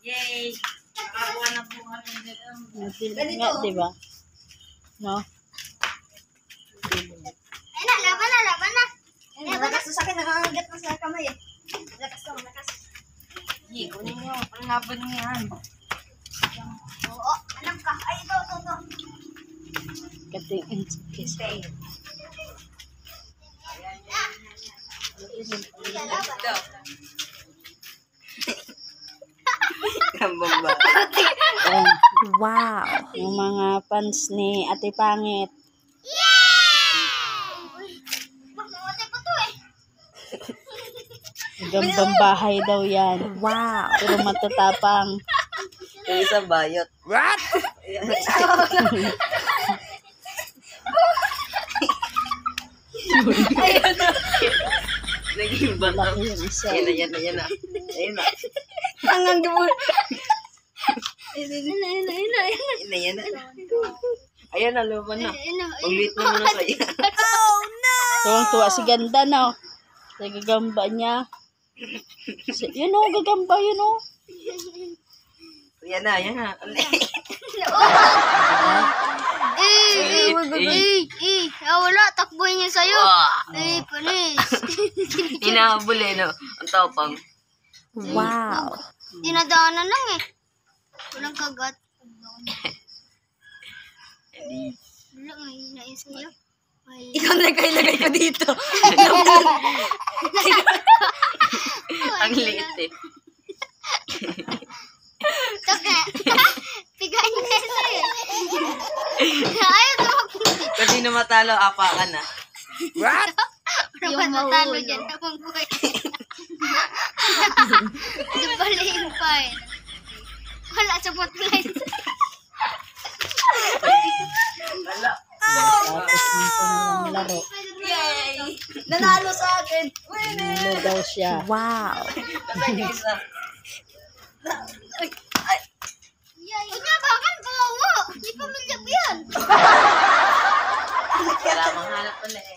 Yay! Nakakuha na po kami nito. Nga, diba? No? Ay na, laban na, laban na. Lakas sa akin, nangangagat na sa kamay eh. Lakas na, lakas. Yay, kunin nyo. Panglaban nyo yan. Oo, alam ka. Ay, ito. Kating insikis. Ito. Kambang ba? Ayan. Wow. Yung mga fans ni Ate Pangit. Mamatay pa to eh. Gambang bahay daw yan. Wow. Pero matatapang. Yung isa bayot. What? Naging batak. Malaki yung isa. Ayan na. Ayun na. Hanggang gabon. Ayan na. Ayan na, luman na. Ay, Ulit na muna sa'yo. Tuwang-tuwa si Ganda, no? Sa gagamba niya. Yun o, gagamba, yun o. Ayan na. wala, takbuhin niya sa'yo. Eh, panis. Hinahabol eh, no? Ang tapang. Wow. Dinadaanan lang eh. Walang kagat. Wala nga, hinain sa'yo. Ikaw nagkailagay ko dito. Ang liit eh. Taka. Pigain niya sa'yo. Ayaw tumakbo. Kasi na matalo, apa ka na. What? Parang ba't natalo dyan? Tamang buhay. Di ba laying pa eh? Wala sa potline. Tapos nito na lang laro. Yay! Nanalo sa akin! Nilo daw siya. Wow. Nasaan yung isa? Huwag nga, bakit kawawa? Di pa man yan. Kailangan hanap pala eh.